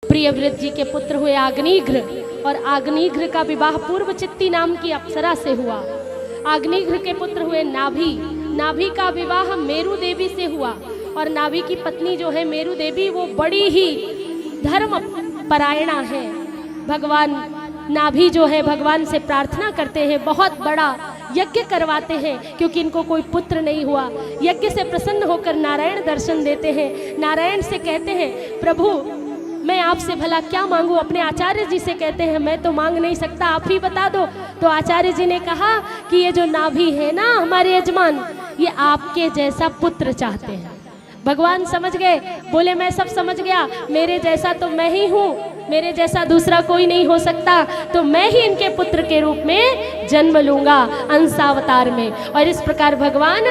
प्रियव्रत जी के पुत्र हुए अग्निघ्र, और अग्निघ्र का विवाह पूर्वचित्ती नाम की अप्सरा से हुआ। अग्निघ्र के पुत्र हुए नाभि, नाभि का विवाह मेरु देवी से हुआ, और नाभि की पत्नी जो है मेरु देवी वो बड़ी ही धर्म परायणा है। भगवान नाभि जो है भगवान से प्रार्थना करते हैं, बहुत बड़ा यज्ञ करवाते हैं, क्योंकि इनको कोई पुत्र नहीं हुआ। यज्ञ से प्रसन्न होकर नारायण दर्शन देते हैं। नारायण से कहते हैं, प्रभु मैं आपसे भला क्या मांगू। अपने आचार्य जी से कहते हैं, मैं तो मांग नहीं सकता, आप ही बता दो। तो आचार्य जी ने कहा कि ये जो नाभि है ना हमारे यजमान, ये आपके जैसा पुत्र चाहते हैं। भगवान समझ गए, बोले मैं सब समझ गया, मेरे जैसा तो मैं ही हूँ, मेरे जैसा दूसरा कोई नहीं हो सकता, तो मैं ही इनके पुत्र के रूप में जन्म लूंगा अंशावतार में। और इस प्रकार भगवान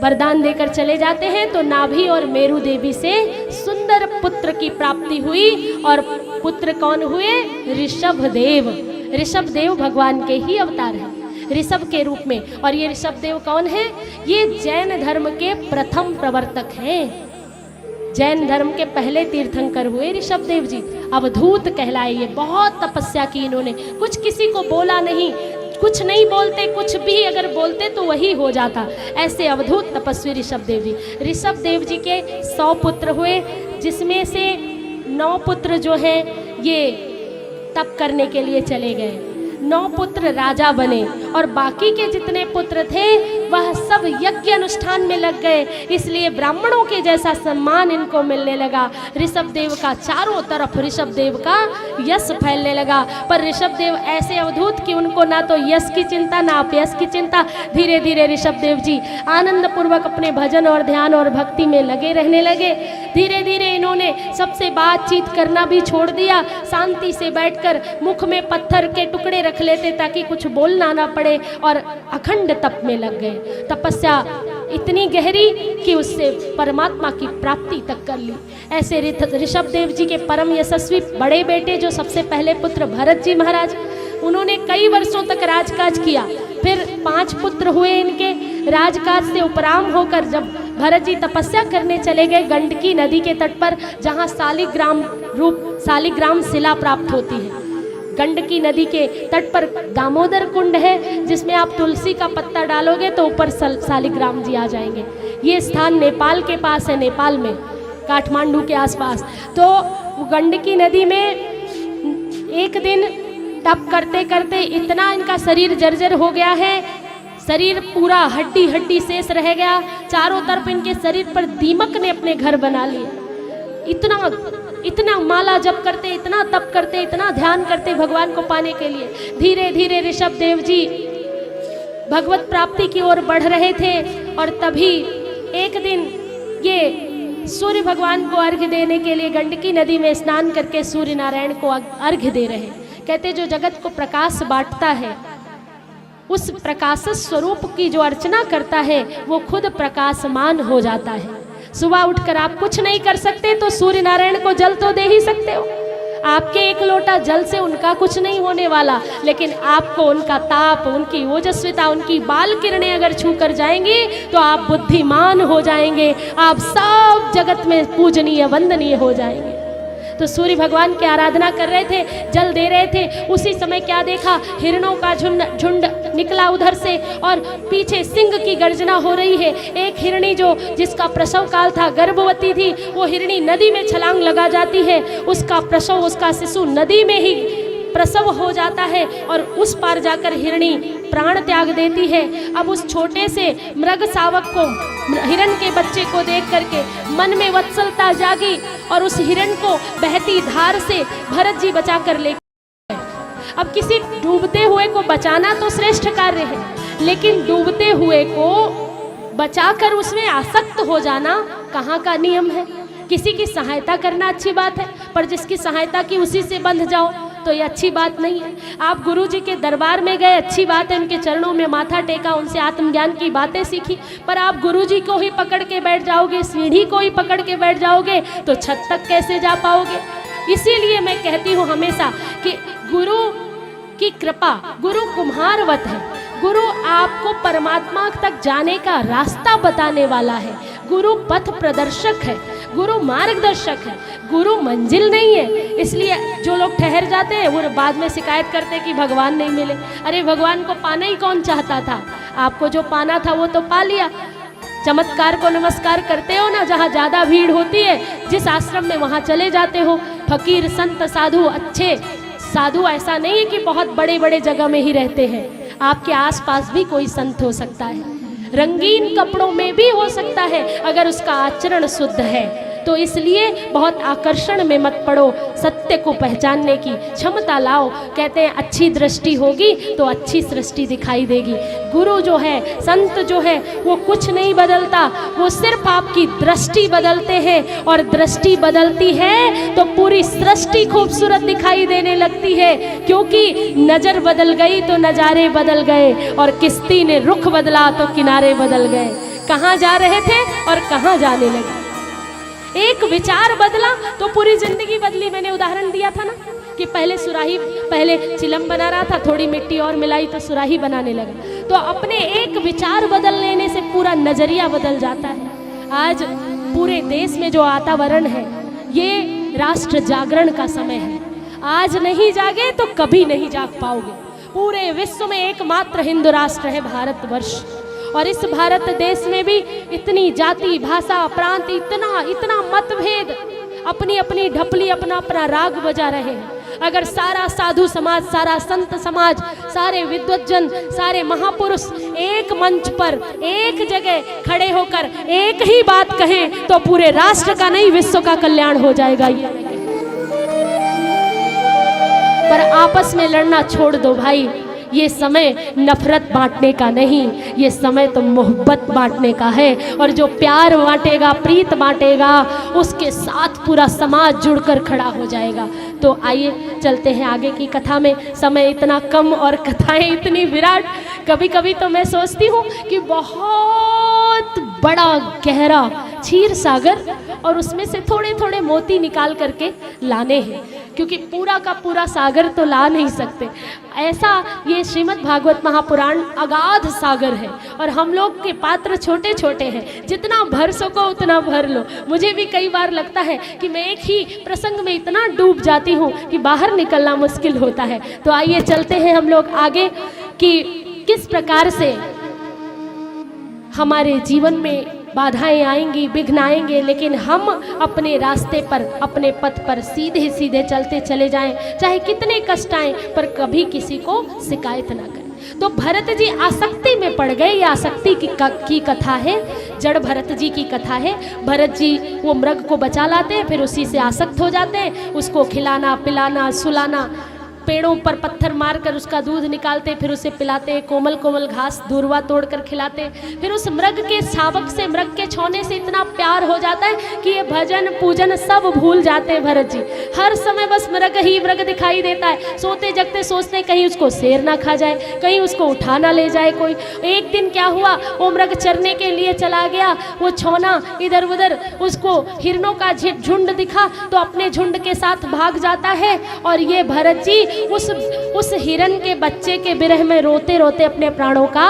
वरदान देकर चले जाते हैं। तो नाभि और मेरु देवी से सुंदर पुत्र की प्राप्ति हुई, और पुत्र कौन हुए? ऋषभ देव। ऋषभ देव भगवान के ही अवतार हैं ऋषभ के रूप में। और ये ऋषभ देव कौन है? ये जैन धर्म के प्रथम प्रवर्तक हैं। जैन धर्म के पहले तीर्थंकर हुए ऋषभ देव जी। अवधूत कहलाए ये, बहुत तपस्या की इन्होंने, कुछ किसी को बोला नहीं, कुछ नहीं बोलते, कुछ भी अगर बोलते तो वही हो जाता। ऐसे अवधूत तपस्वी ऋषभ देव जी। ऋषभ देव जी के 100 पुत्र हुए, जिसमें से 9 पुत्र जो हैं ये तप करने के लिए चले गए। 9 पुत्र राजा बने, और बाकी के जितने पुत्र थे वह सब यज्ञ अनुष्ठान में लग गए, इसलिए ब्राह्मणों के जैसा सम्मान इनको मिलने लगा। ऋषभ देव का चारों तरफ ऋषभ देव का यश फैलने लगा। पर ऋषभ देव ऐसे अवधूत कि उनको ना तो यश की चिंता ना अपयश की चिंता। धीरे धीरे ऋषभ देव जी आनंद पूर्वक अपने भजन और ध्यान और भक्ति में लगे रहने लगे। धीरे धीरे इन्होंने सबसे बातचीत करना भी छोड़ दिया, शांति से बैठकर मुख में पत्थर के टुकड़े रख लेते ताकि कुछ बोलना ना पड़े, और अखंड तप में लग गए। तपस्या इतनी गहरी कि उससे परमात्मा की प्राप्ति तक कर ली। ऐसे ऋषभ देव जी के परम यशस्वी बड़े बेटे जो सबसे पहले पुत्र भरत जी महाराज, उन्होंने कई वर्षों तक राजकाज किया। फिर 5 पुत्र हुए इनके। राजकाज से उपराम होकर जब भरत जी तपस्या करने चले गए गंडकी नदी के तट पर, जहाँ शालिग्राम शिला प्राप्त होती है। गंडकी नदी के तट पर दामोदर कुंड है, जिसमें आप तुलसी का पत्ता डालोगे तो ऊपर शालिग्राम जी आ जाएंगे। ये स्थान नेपाल के पास है, नेपाल में, काठमांडू के आसपास। तो गंडकी नदी में एक दिन तप करते करते इतना इनका शरीर जर्जर हो गया है, शरीर पूरा हड्डी हड्डी शेष रह गया। चारों तरफ इनके शरीर पर दीमक ने अपने घर बना लिए। इतना माला जप करते, इतना तप करते, इतना ध्यान करते भगवान को पाने के लिए। धीरे धीरे ऋषभ देव जी भगवत प्राप्ति की ओर बढ़ रहे थे, और तभी एक दिन ये सूर्य भगवान को अर्घ्य देने के लिए गंडकी नदी में स्नान करके सूर्य नारायण को अर्घ्य दे रहे। कहते जो जगत को प्रकाश बांटता है, उस प्रकाश स्वरूप की जो अर्चना करता है वो खुद प्रकाशमान हो जाता है। सुबह उठकर आप कुछ नहीं कर सकते तो सूर्य नारायण को जल तो दे ही सकते हो। आपके एक लोटा जल से उनका कुछ नहीं होने वाला, लेकिन आपको उनका ताप, उनकी ओजस्विता, उनकी बाल किरणें अगर छू कर जाएंगी तो आप बुद्धिमान हो जाएंगे, आप सब जगत में पूजनीय वंदनीय हो जाएंगे। तो सूर्य भगवान की आराधना कर रहे थे, जल दे रहे थे। उसी समय क्या देखा, हिरणों का झुंड निकला उधर से, और पीछे सिंह की गर्जना हो रही है। एक हिरणी जो जिसका प्रसव काल था, गर्भवती थी, वो हिरणी नदी में छलांग लगा जाती है। उसका प्रसव, उसका शिशु नदी में ही प्रसव हो जाता है, और उस पार जाकर हिरणी प्राण त्याग देती है। अब उस छोटे से मृग शावक को, हिरण के बच्चे को देख करके मन में वत्सलता जागी, और उस हिरण को बहती धार से भरत जी बचा कर ले। अब किसी डूबते हुए को बचाना तो श्रेष्ठ कार्य है, लेकिन डूबते हुए को बचाकर उसमें आसक्त हो जाना कहाँ का नियम है। किसी की सहायता करना अच्छी बात है, पर जिसकी सहायता की उसी से बंध जाओ तो ये अच्छी बात नहीं है। आप गुरु जी के दरबार में गए, अच्छी बात है, उनके चरणों में माथा टेका, उनसे आत्मज्ञान की बातें सीखी, पर आप गुरु जी को ही पकड़ के बैठ जाओगे, सीढ़ी को ही पकड़ के बैठ जाओगे तो छत तक कैसे जा पाओगे। इसीलिए मैं कहती हूँ हमेशा कि गुरु की कृपा, गुरु कुम्हारवत है। गुरु आपको परमात्मा तक जाने का रास्ता बताने वाला है। गुरु पथ प्रदर्शक है। गुरु मार्गदर्शक है, गुरु मंजिल नहीं है। इसलिए जो लोग ठहर जाते हैं वो बाद में शिकायत करते हैं कि भगवान नहीं मिले। अरे भगवान को पाना ही कौन चाहता था? आपको जो पाना था वो तो पा लिया। चमत्कार को नमस्कार करते हो ना, जहाँ ज़्यादा भीड़ होती है जिस आश्रम में वहाँ चले जाते हो। फकीर संत साधु, अच्छे साधु ऐसा नहीं है कि बहुत बड़े बड़े जगह में ही रहते हैं, आपके आसपास भी कोई संत हो सकता है, रंगीन कपड़ों में भी हो सकता है अगर उसका आचरण शुद्ध है। तो इसलिए बहुत आकर्षण में मत पड़ो, सत्य को पहचानने की क्षमता लाओ। कहते हैं अच्छी दृष्टि होगी तो अच्छी सृष्टि दिखाई देगी। गुरु जो है, संत जो है, वो कुछ नहीं बदलता, वो सिर्फ आपकी दृष्टि बदलते हैं, और दृष्टि बदलती है तो पूरी सृष्टि खूबसूरत दिखाई देने लगती है। क्योंकि नजर बदल गई तो नज़ारे बदल गए, और किश्ती ने रुख बदला तो किनारे बदल गए। कहाँ जा रहे थे और कहाँ जाने लगे। एक विचार बदला तो पूरी जिंदगी बदली। मैंने उदाहरण दिया था ना कि पहले चिलम बना रहा था, थोड़ी मिट्टी और मिलाई तो सुराही बनाने लगा। तो अपने एक विचार बदल लेने से पूरा नजरिया बदल जाता है। आज पूरे देश में जो वातावरण है, ये राष्ट्र जागरण का समय है। आज नहीं जागे तो कभी नहीं जाग पाओगे। पूरे विश्व में एकमात्र हिंदू राष्ट्र है भारतवर्ष, और इस भारत देश में भी इतनी जाति, भाषा, प्रांत, इतना मतभेद, अपनी अपनी ढपली, अपना अपना राग बजा रहे हैं। अगर सारा साधु समाज, सारा संत समाज, सारे विद्वज्जन, सारे महापुरुष एक मंच पर एक जगह खड़े होकर एक ही बात कहें तो पूरे राष्ट्र का नहीं, विश्व का कल्याण हो जाएगा। पर आपस में लड़ना छोड़ दो भाई। ये समय नफरत बांटने का नहीं, ये समय तो मोहब्बत बांटने का है। और जो प्यार बांटेगा, प्रीत बांटेगा, उसके साथ पूरा समाज जुड़कर खड़ा हो जाएगा। तो आइए चलते हैं आगे की कथा में। समय इतना कम और कथाएं इतनी विराट। कभी कभी तो मैं सोचती हूँ कि बहुत बड़ा गहरा क्षीर सागर, और उसमें से थोड़े थोड़े मोती निकाल करके लाने हैं, क्योंकि पूरा का पूरा सागर तो ला नहीं सकते। ऐसा ये श्रीमद् भागवत महापुराण अगाध सागर है, और हम लोग के पात्र छोटे छोटे हैं। जितना भर सको उतना भर लो। मुझे भी कई बार लगता है कि मैं एक ही प्रसंग में इतना डूब जाती हूँ कि बाहर निकलना मुश्किल होता है। तो आइए चलते हैं हम लोग आगे कि किस प्रकार से हमारे जीवन में बाधाएं आएंगी, विघ्न आएंगे, लेकिन हम अपने रास्ते पर, अपने पथ पर सीधे सीधे चलते चले जाएं, चाहे कितने कष्ट आएं, पर कभी किसी को शिकायत ना करें। तो भरत जी आसक्ति में पड़ गए। ये आसक्ति की कथा है, जड़ भरत जी की कथा है। भरत जी वो मृग को बचा लाते हैं, फिर उसी से आसक्त हो जाते हैं। उसको खिलाना, पिलाना, सुलाना, पेड़ों पर पत्थर मारकर उसका दूध निकालते, फिर उसे पिलाते, कोमल कोमल घास दूरवा तोड़कर खिलाते। फिर उस मृग के शावक से, मृग के छौने से इतना प्यार हो जाता है कि ये भजन पूजन सब भूल जाते हैं भरत जी। हर समय बस मृग ही मृग दिखाई देता है। सोते जगते सोचते कहीं उसको शेर ना खा जाए, कहीं उसको उठा ना ले जाए कोई। एक दिन क्या हुआ, वो मृग चरने के लिए चला गया, वो छौना इधर उधर, उसको हिरणों का झुंड दिखा तो अपने झुंड के साथ भाग जाता है। और ये भरत जी उस हिरण के बच्चे के विरह में रोते रोते अपने प्राणों का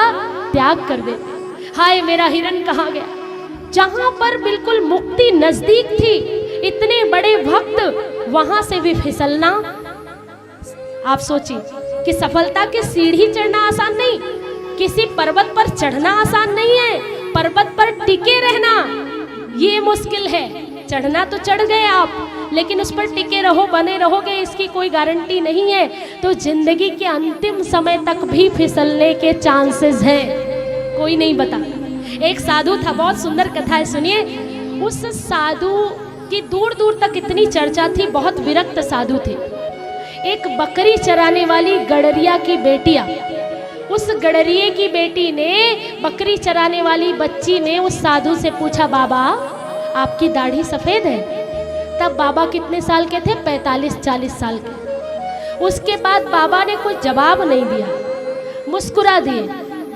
त्याग कर देते। हाय मेरा हिरण कहाँ गया। जहां पर बिल्कुल मुक्ति नजदीक थी, इतने बड़े भक्त, वहां से भी फिसलना। आप सोचिए कि सफलता की सीढ़ी चढ़ना आसान नहीं, किसी पर्वत पर चढ़ना आसान नहीं है, पर्वत पर टिके रहना ये मुश्किल है। चढ़ना तो चढ़ गए आप, लेकिन उस पर टिके रहो, बने रहोगे, इसकी कोई गारंटी नहीं है। तो जिंदगी के अंतिम समय तक भी फिसलने के चांसेस हैं, कोई नहीं बता। एक साधु था, बहुत सुंदर कथा है, सुनिए। उस साधु की दूर दूर तक इतनी चर्चा थी, बहुत विरक्त साधु थे। एक बकरी चराने वाली गडरिया की बेटियां, उस गडरिये की बेटी ने, बकरी चराने वाली बच्ची ने उस साधु से पूछा, बाबा आपकी दाढ़ी सफ़ेद है। तब बाबा कितने साल के थे? 45-40 साल के। उसके बाद बाबा ने कोई जवाब नहीं दिया, मुस्कुरा दिए।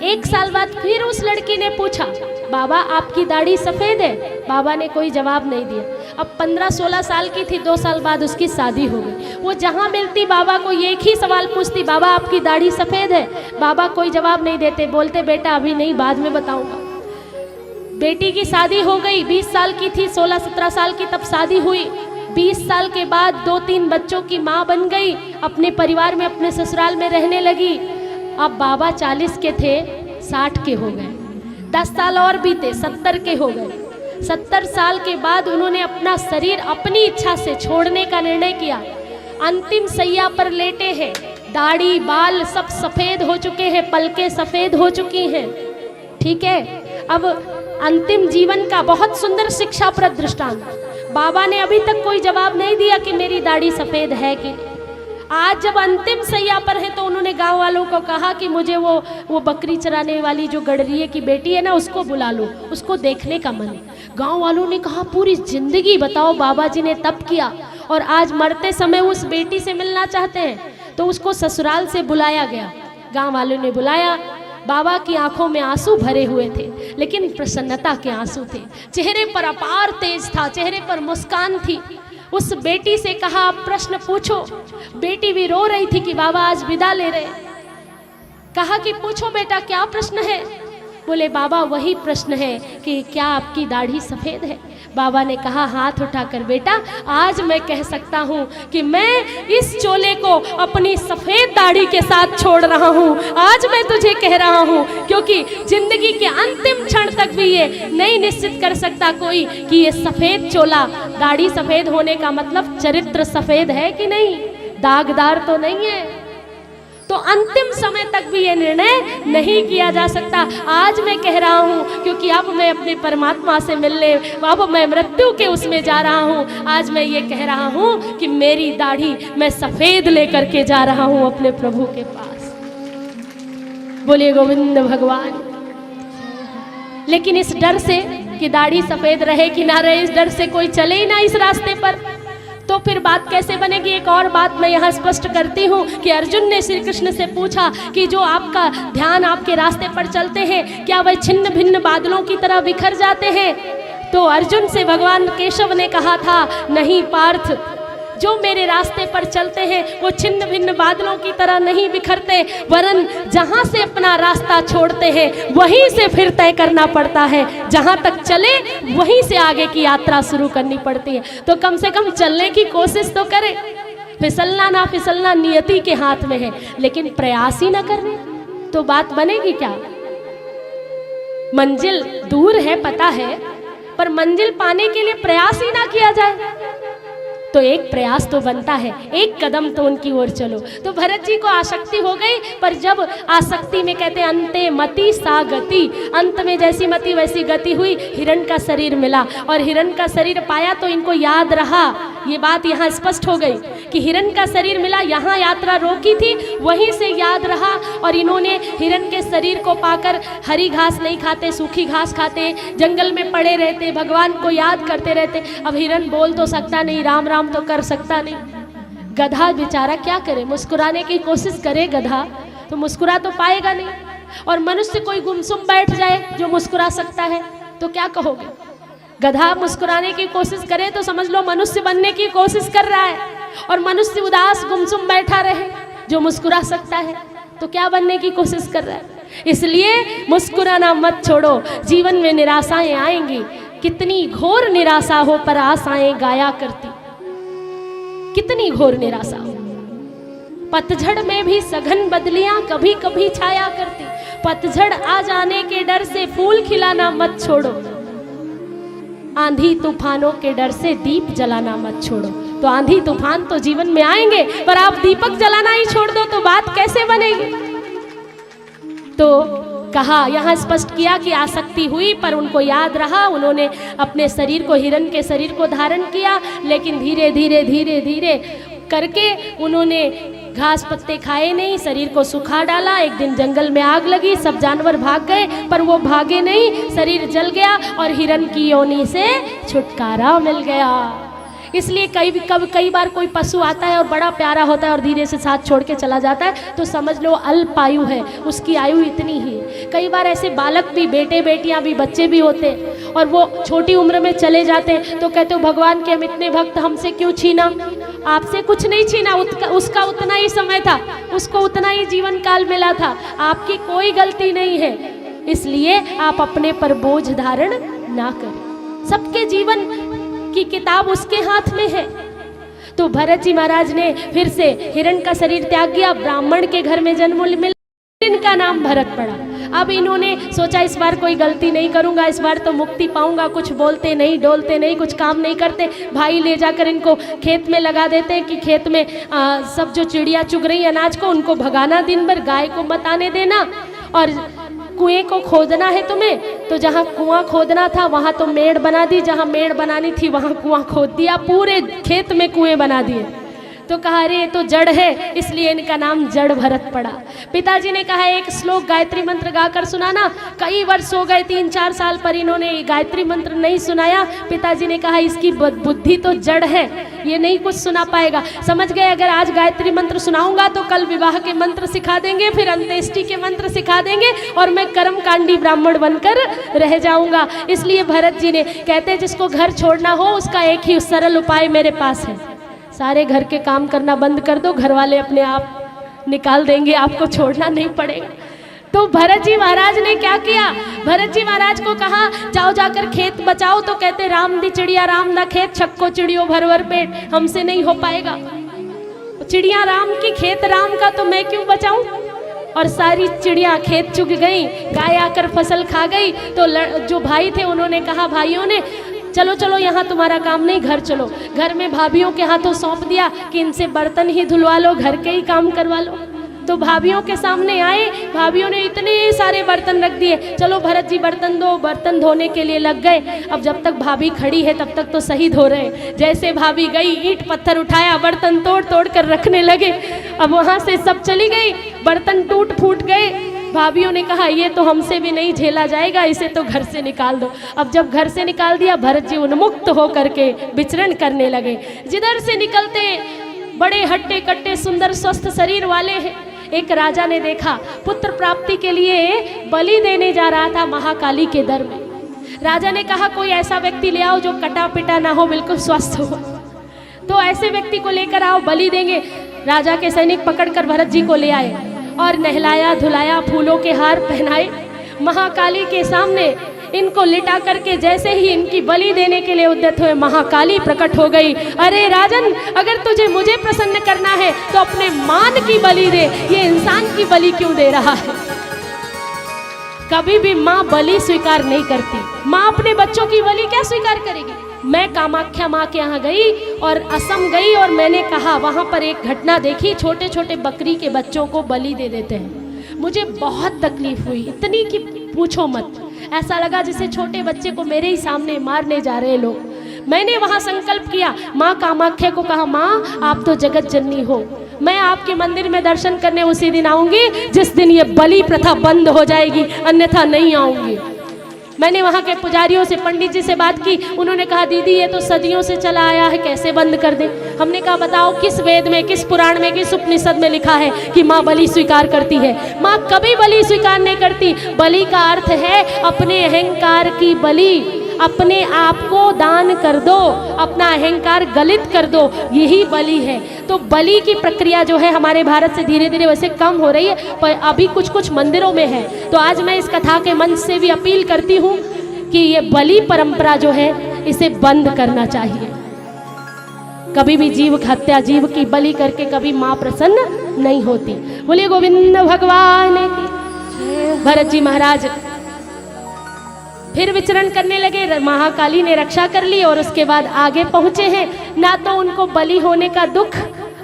1 साल बाद फिर उस लड़की ने पूछा, बाबा आपकी दाढ़ी सफ़ेद है। बाबा ने कोई जवाब नहीं दिया। अब 15-16 साल की थी, 2 साल बाद उसकी शादी हो गई। वो जहाँ मिलती बाबा को एक ही सवाल पूछती, बाबा आपकी दाढ़ी सफ़ेद है। बाबा कोई जवाब नहीं देते, बोलते बेटा अभी नहीं, बाद में बताऊँगा। बेटी की शादी हो गई, 20 साल की थी, 16-17 साल की तब शादी हुई। 20 साल के बाद 2-3 बच्चों की माँ बन गई, अपने परिवार में अपने ससुराल में रहने लगी। अब बाबा 40 के थे, 60 के हो गए। 10 साल और बीते, 70 के हो गए। 70 साल के बाद उन्होंने अपना शरीर अपनी इच्छा से छोड़ने का निर्णय किया। अंतिम सैया पर लेटे हैं, दाढ़ी बाल सब सफेद हो चुके हैं, पलकें सफेद हो चुकी हैं। ठीक है, अब अंतिम जीवन का बहुत सुंदर शिक्षाप्रद दृष्टांत। बाबा ने अभी तक कोई जवाब नहीं दिया कि मेरी दाढ़ी सफेद है कि। आज जब अंतिम सैया पर है तो उन्होंने गांव वालों को कहा कि मुझे वो बकरी चराने वाली जो गडरिये की बेटी है ना, उसको बुला लो, उसको देखने का मन है। गांव वालों ने कहा पूरी जिंदगी बताओ बाबा जी ने तप किया और आज मरते समय उस बेटी से मिलना चाहते हैं। तो उसको ससुराल से बुलाया गया, गांव वालों ने बुलाया। बाबा की आंखों में आंसू भरे हुए थे, लेकिन प्रसन्नता के आंसू थे, चेहरे पर अपार तेज था, चेहरे पर मुस्कान थी। उस बेटी से कहा आप प्रश्न पूछो। बेटी भी रो रही थी कि बाबा आज विदा ले रहे। कहा कि पूछो बेटा क्या प्रश्न है। बोले बाबा वही प्रश्न है कि क्या आपकी दाढ़ी सफ़ेद है। बाबा ने कहा हाथ उठाकर बेटा आज मैं कह सकता हूँ कि मैं इस चोले को अपनी सफ़ेद दाढ़ी के साथ छोड़ रहा हूँ। आज मैं तुझे कह रहा हूँ, क्योंकि जिंदगी के अंतिम क्षण तक भी ये नहीं निश्चित कर सकता कोई कि ये सफ़ेद चोला, दाढ़ी सफ़ेद होने का मतलब चरित्र सफ़ेद है कि नहीं, दागदार तो नहीं है। तो अंतिम समय तक भी ये निर्णय नहीं किया जा सकता। आज मैं कह रहा हूँ क्योंकि अब मैं अपने परमात्मा से मिलने, अब मैं मृत्यु के उसमें जा रहा हूँ। आज मैं ये कह रहा हूँ कि मेरी दाढ़ी मैं सफ़ेद लेकर के जा रहा हूँ अपने प्रभु के पास। बोलिए गोविंद भगवान। लेकिन इस डर से कि दाढ़ी सफ़ेद रहे कि ना रहे, इस डर से कोई चले ही ना इस रास्ते पर, तो फिर बात कैसे बनेगी। एक और बात मैं यहाँ स्पष्ट करती हूँ कि अर्जुन ने श्री कृष्ण से पूछा कि जो आपका ध्यान आपके रास्ते पर चलते हैं क्या वह छिन्न भिन्न बादलों की तरह बिखर जाते हैं। तो अर्जुन से भगवान केशव ने कहा था नहीं पार्थ, जो मेरे रास्ते पर चलते हैं वो छिन्न भिन्न बादलों की तरह नहीं बिखरते, वरन जहाँ से अपना रास्ता छोड़ते हैं वहीं से फिर तय करना पड़ता है। जहाँ तक चले वहीं से आगे की यात्रा शुरू करनी पड़ती है। तो कम से कम चलने की कोशिश तो करें। फिसलना ना फिसलना नियति के हाथ में है, लेकिन प्रयास ही ना करने तो बात बनेगी क्या। मंजिल दूर है पता है, पर मंजिल पाने के लिए प्रयास ही ना किया जाए तो एक प्रयास तो बनता है, एक कदम तो उनकी ओर चलो। तो भरत जी को आसक्ति हो गई, पर जब आसक्ति में कहते हैं अंते मति सा गति, अंत में जैसी मति वैसी गति हुई, हिरण का शरीर मिला और हिरण का शरीर पाया तो इनको याद रहा। ये बात यहाँ स्पष्ट हो गई कि हिरण का शरीर मिला, यहाँ यात्रा रोकी थी वहीं से याद रहा और इन्होंने हिरण के शरीर को पाकर हरी घास नहीं खाते, सूखी घास खाते, जंगल में पड़े रहते, भगवान को याद करते रहते। अब हिरण बोल तो सकता नहीं, राम राम तो कर सकता नहीं। गधा बेचारा क्या करे, मुस्कुराने की कोशिश करे गधा तो मुस्कुरा तो पाएगा नहीं। और मनुष्य कोई गुमसुम बैठ जाए जो मुस्कुरा सकता है तो क्या कहोगे। गधा मुस्कुराने की कोशिश करे तो समझ लो मनुष्य बनने की कोशिश कर रहा है, और मनुष्य उदास गुमसुम बैठा रहे जो मुस्कुरा सकता है तो क्या बनने की कोशिश कर रहा है। इसलिए मुस्कुराना मत छोड़ो, जीवन में निराशाएं आएंगी, कितनी घोर निराशा हो पर आशाएं गाया करती, कितनी घोर निराशा हो। पतझड़ में भी सघन बदलियां कभी कभी छाया करती, पतझड़ आ जाने के डर से फूल खिलाना मत छोड़ो, आंधी तूफानों के डर से दीप जलाना मत छोड़ो। तो आंधी तूफान तो जीवन में आएंगे, पर आप दीपक जलाना ही छोड़ दो तो बात कैसे बनेगी। तो कहा, यहाँ स्पष्ट किया कि आसक्ति हुई पर उनको याद रहा, उन्होंने अपने शरीर को, हिरण के शरीर को धारण किया, लेकिन धीरे धीरे धीरे धीरे करके उन्होंने घास पत्ते खाए नहीं, शरीर को सुखा डाला। एक दिन जंगल में आग लगी, सब जानवर भाग गए पर वो भागे नहीं, शरीर जल गया और हिरण की योनि से छुटकारा मिल गया। इसलिए कई बार कोई पशु आता है और बड़ा प्यारा होता है और धीरे से साथ छोड़ के चला जाता है तो समझ लो अल्प आयु है, उसकी आयु इतनी ही। कई बार ऐसे बालक भी, बेटे बेटियां भी, बच्चे भी होते और वो छोटी उम्र में चले जाते तो कहते हो भगवान के हम इतने भक्त, हमसे क्यों छीना। आपसे कुछ नहीं छीना, उसका उतना ही समय था, उसको उतना ही जीवन काल मिला था, आपकी कोई गलती नहीं है। इसलिए आप अपने पर बोझ धारण ना करें। सबके जीवन की किताब उसके हाथ में है। तो भरत जी महाराज ने फिर से हिरण का शरीर त्याग किया, ब्राह्मण के घर में जन्म मिला, इनका नाम भरत पड़ा। अब इन्होंने सोचा इस बार कोई गलती नहीं करूंगा, इस बार तो मुक्ति पाऊंगा। कुछ बोलते नहीं, डोलते नहीं, कुछ काम नहीं करते। भाई ले जाकर इनको खेत में लगा देते कि खेत में सब जो चिड़िया चुग रही अनाज को, उनको भगाना दिन भर, गाय को मत आने देना, और कुएं को खोदना है तुम्हें, तो जहाँ कुआं खोदना था वहाँ तो मेड़ बना दी, जहाँ मेड़ बनानी थी वहाँ कुआं खोद दिया, पूरे खेत में कुएं बना दिए। तो कहा अरे ये तो जड़ है, इसलिए इनका नाम जड़ भरत पड़ा। पिताजी ने कहा एक श्लोक गायत्री मंत्र गाकर सुनाना। कई वर्ष हो गए, 3-4 साल पर इन्होंने गायत्री मंत्र नहीं सुनाया। पिताजी ने कहा इसकी बुद्धि तो जड़ है, ये नहीं कुछ सुना पाएगा। समझ गए अगर आज गायत्री मंत्र सुनाऊंगा तो कल विवाह के मंत्र सिखा देंगे, फिर अंत्येष्टि के मंत्र सिखा देंगे और मैं कर्मकांडी ब्राह्मण बनकर रह जाऊंगा। इसलिए भरत जी ने कहते जिसको घर छोड़ना हो उसका एक ही सरल उपाय मेरे पास है, सारे घर के काम करना बंद कर दो, घर वाले अपने आप निकाल देंगे, आपको छोड़ना नहीं पड़ेगा। तो भरत जी महाराज ने क्या किया, भरत जी महाराज को कहा जाओ जाकर खेत बचाओ। तो कहते राम दी चिड़िया राम दा खेत, छक्को चिड़ियों भर भर पेट, हमसे नहीं हो पाएगा। चिड़िया राम की, खेत राम का, तो मैं क्यों बचाऊं। और सारी चिड़िया खेत चुग गई, गाय आकर फसल खा गई। तो जो भाई थे उन्होंने कहा, भाइयों ने चलो चलो यहाँ तुम्हारा काम नहीं, घर चलो। घर में भाभीियों के हाथों सौंप दिया कि इनसे बर्तन ही धुलवा लो, घर के ही काम करवा लो। तो भाभीियों के सामने आए, भाभीियों ने इतने सारे बर्तन रख दिए, चलो भरत जी बर्तन दो। बर्तन धोने के लिए लग गए। अब जब तक भाभी खड़ी है तब तक तो सही धो रहे। जैसे भाभी गई, ईंट पत्थर उठाया, बर्तन तोड़ तोड़ कर रखने लगे। अब वहाँ से सब चली गई, बर्तन टूट फूट गए। भाभीियों ने कहा ये तो हमसे भी नहीं झेला जाएगा, इसे तो घर से निकाल दो। अब जब घर से निकाल दिया, भरत जी उन्मुक्त होकर के विचरण करने लगे। जिधर से निकलते बड़े हट्टे कट्टे सुंदर स्वस्थ शरीर वाले हैं। एक राजा ने देखा, पुत्र प्राप्ति के लिए बलि देने जा रहा था महाकाली के दर में। राजा ने कहा कोई ऐसा व्यक्ति ले आओ जो कटा पिटा ना हो, बिल्कुल स्वस्थ हो। तो ऐसे व्यक्ति को लेकर आओ, बलि देंगे। राजा के सैनिक पकड़कर भरत जी को ले आए और नहलाया धुलाया, फूलों के हार पहनाए। महाकाली के सामने इनको लिटा करके जैसे ही इनकी बलि देने के लिए उद्यत हुए, महाकाली प्रकट हो गई। अरे राजन, अगर तुझे मुझे प्रसन्न करना है तो अपने मान की बलि दे, ये इंसान की बलि क्यों दे रहा है। कभी भी माँ बलि स्वीकार नहीं करती। माँ अपने बच्चों की बलि क्या स्वीकार करेगी। मैं कामाख्या माँ के यहाँ गई और असम गई और मैंने कहा, वहाँ पर एक घटना देखी, छोटे छोटे बकरी के बच्चों को बलि दे देते हैं। मुझे बहुत तकलीफ हुई, इतनी कि पूछो मत। ऐसा लगा जैसे छोटे बच्चे को मेरे ही सामने मारने जा रहे लोग। मैंने वहाँ संकल्प किया, माँ कामाख्या को कहा, माँ आप तो जगत जननी हो, मैं आपके मंदिर में दर्शन करने उसी दिन आऊँगी जिस दिन ये बलि प्रथा बंद हो जाएगी, अन्यथा नहीं आऊँगी। मैंने वहाँ के पुजारियों से, पंडित जी से बात की। उन्होंने कहा दीदी ये तो सदियों से चला आया है, कैसे बंद कर दें। हमने कहा बताओ किस वेद में, किस पुराण में, किस उपनिषद में लिखा है कि माँ बलि स्वीकार करती है। माँ कभी बलि स्वीकार नहीं करती। बलि का अर्थ है अपने अहंकार की बलि, अपने आप को दान कर दो, अपना अहंकार गलित कर दो, यही बलि है। तो बलि की प्रक्रिया जो है हमारे भारत से धीरे धीरे वैसे कम हो रही है, पर अभी कुछ कुछ मंदिरों में है। तो आज मैं इस कथा के मंच से भी अपील करती हूँ कि ये बलि परंपरा जो है इसे बंद करना चाहिए। कभी भी जीव हत्या, जीव की बलि करके कभी माँ प्रसन्न नहीं होती। बोलिए गोविंद भगवान की। भरत जी महाराज फिर विचरण करने लगे। महाकाली ने रक्षा कर ली और उसके बाद आगे पहुँचे हैं। ना तो उनको बलि होने का दुख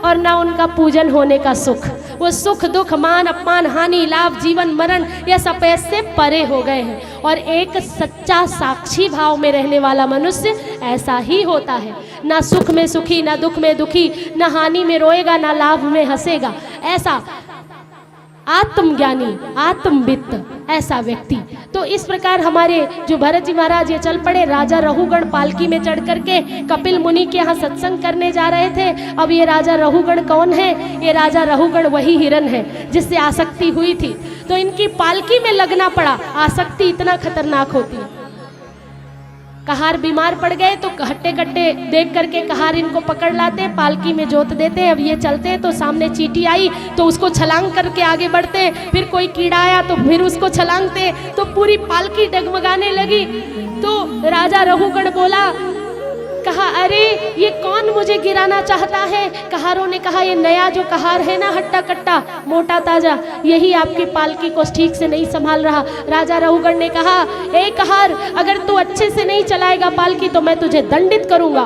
और ना उनका पूजन होने का सुख। वो सुख दुख मान अपमान हानि लाभ जीवन मरण यह सब से परे हो गए हैं। और एक सच्चा साक्षी भाव में रहने वाला मनुष्य ऐसा ही होता है, ना सुख में सुखी, ना दुख में दुखी, ना हानि में रोएगा, ना लाभ में हंसेगा। ऐसा आत्मज्ञानी, आत्मवित्त ऐसा व्यक्ति। तो इस प्रकार हमारे जो भरत जी महाराज ये चल पड़े। राजा रहुगण पालकी में चढ़ करके कपिल मुनि के यहाँ सत्संग करने जा रहे थे। अब ये राजा रहुगण कौन है? ये राजा रहुगण वही हिरण है जिससे आसक्ति हुई थी। तो इनकी पालकी में लगना पड़ा। आसक्ति इतना खतरनाक होती है। कहार बीमार पड़ गए तो हट्टे कट्टे देख करके कहार इनको पकड़ लाते, पालकी में जोत देते। अब ये चलते तो सामने चींटी आई तो उसको छलांग करके आगे बढ़ते, फिर कोई कीड़ा आया तो फिर उसको छलांगते, तो पूरी पालकी डगमगाने लगी। तो राजा रहुगण बोला, कहा अरे ये कौन मुझे गिराना चाहता है। कहारों ने कहा ये नया जो कहार है ना, हट्टा कट्टा मोटा ताजा, यही आपकी पालकी को ठीक से नहीं संभाल रहा। राजा रहुगण ने कहा, ए कहार, अगर तू अच्छे से नहीं चलाएगा पालकी तो मैं तुझे दंडित करूंगा।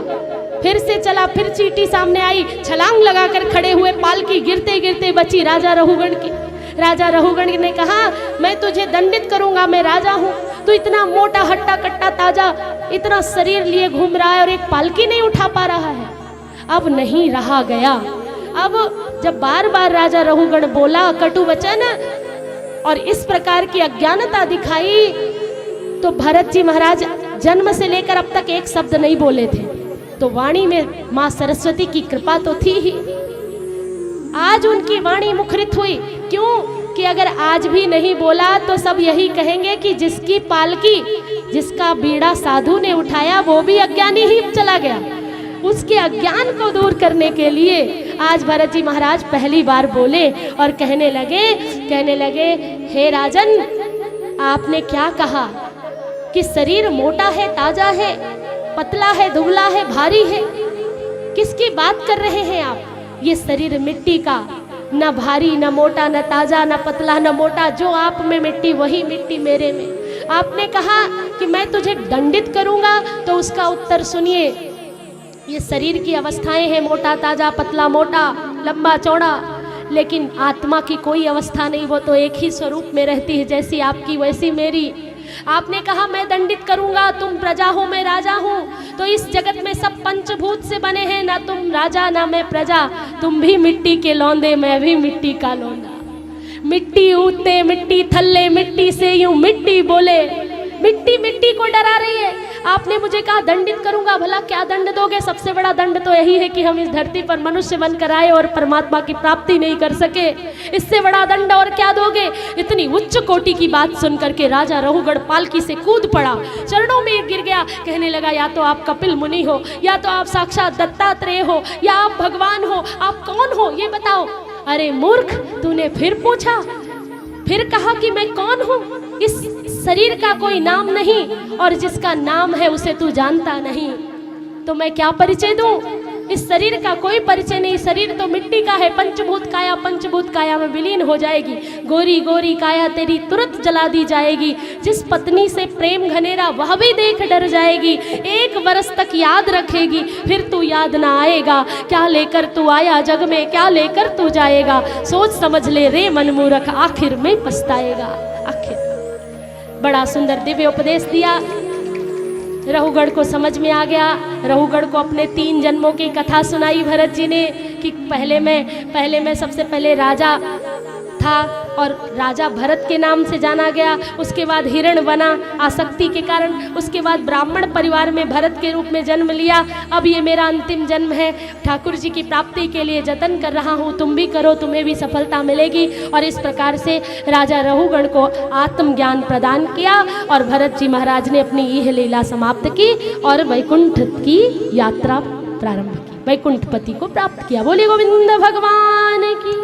फिर से चला, फिर चींटी सामने आई, छलांग लगाकर खड़े हुए, पालकी गिरते गिरते बची राजा रहुगण की। राजा रहुगण ने कहा, मैं तुझे दंडित करूंगा, मैं राजा हूँ, तू इतना मोटा हट्टा कट्टा ताजा इतना शरीर लिए घूम रहा है और एक पालकी नहीं उठा पा रहा है। अब नहीं रहा गया। अब जब बार बार राजा रहुगण बोला कटु वचन और इस प्रकार की अज्ञानता दिखाई, तो भरत जी महाराज जन्म से लेकर अब तक एक शब्द नहीं बोले थे। तो वाणी में माँ सरस्वती की कृपा तो थी ही। आज उनकी वाणी मुखरित हुई। क्यों कि अगर आज भी नहीं बोला तो सब यही कहेंगे कि जिसकी पालकी, जिसका बीड़ा साधु ने उठाया वो भी अज्ञानी ही चला गया। उसके अज्ञान को दूर करने के लिए आज भरत जी महाराज पहली बार बोले और कहने लगे, हे राजन, आपने क्या कहा कि शरीर मोटा है, ताजा है, पतला है, दुबला है, भारी है? किसकी बात कर रहे हैं आप? ये शरीर मिट्टी का, न भारी न मोटा न ताजा न पतला न मोटा, जो आप में मिट्टी वही मिट्टी मेरे में। आपने कहा कि मैं तुझे दंडित करूंगा, तो उसका उत्तर सुनिए। ये शरीर की अवस्थाएं हैं, मोटा ताजा, पतला मोटा, लंबा चौड़ा, लेकिन आत्मा की कोई अवस्था नहीं, वो तो एक ही स्वरूप में रहती है, जैसी आपकी वैसी मेरी। आपने कहा मैं दंडित करूंगा, तुम प्रजा हो मैं राजा हूँ, तो इस जगत में सब पंचभूत से बने हैं, ना तुम राजा ना मैं प्रजा, तुम भी मिट्टी के लौंदे मैं भी मिट्टी का लौंदा। मिट्टी ऊते मिट्टी थल्ले, मिट्टी से यूं मिट्टी बोले। मिट्टी मिट्टी को डरा रही है। आपने मुझे कहा दंडित करूंगा, भला क्या दंड दोगे? सबसे बड़ा दंड तो यही है कि हम इस धरती पर मनुष्य बनकर आए और परमात्मा की प्राप्ति नहीं कर सके। इससे बड़ा दंड और क्या दोगे? इतनी उच्च कोटि की बात सुन करके राजा रहुगण पालकी से कूद पड़ा, चरणों में गिर गया, कहने लगा, या तो आप कपिल मुनि हो, या तो आप साक्षात दत्तात्रेय हो, या आप भगवान हो, आप कौन हो ये बताओ। अरे मूर्ख, तूने फिर पूछा, फिर कहा कि मैं कौन हूँ? इस शरीर का कोई नाम नहीं, और जिसका नाम है उसे तू जानता नहीं, तो मैं क्या परिचय दूं? इस शरीर का कोई परिचय नहीं। शरीर तो मिट्टी का है, पंचभूत काया में विलीन हो जाएगी। गोरी गोरी काया तेरी तुरंत जला दी जाएगी। जिस पत्नी से प्रेम घनेरा वह भी देख डर जाएगी। 1 वर्ष तक याद रखेगी, फिर तू याद ना आएगा। क्या लेकर तू आया जग में, क्या लेकर तू जाएगा? सोच समझ ले रे मनमूर्ख, आखिर में पछताएगा। आखिर बड़ा सुंदर दिव्य उपदेश दिया। रहुगण को समझ में आ गया। रहुगण को अपने 3 जन्मों की कथा सुनाई भरत जी ने कि पहले मैं सबसे पहले राजा था और राजा भरत के नाम से जाना गया। उसके बाद हिरण बना आसक्ति के कारण। उसके बाद ब्राह्मण परिवार में भरत के रूप में जन्म लिया। अब ये मेरा अंतिम जन्म है। ठाकुर जी की प्राप्ति के लिए जतन कर रहा हूँ, तुम भी करो, तुम्हें भी सफलता मिलेगी। और इस प्रकार से राजा रहुगण को आत्मज्ञान प्रदान किया और भरत जी महाराज ने अपनी यह लीला समाप्त की और वैकुंठ की यात्रा प्रारंभ की, वैकुंठपति को प्राप्त किया। बोले गोविंद भगवान की।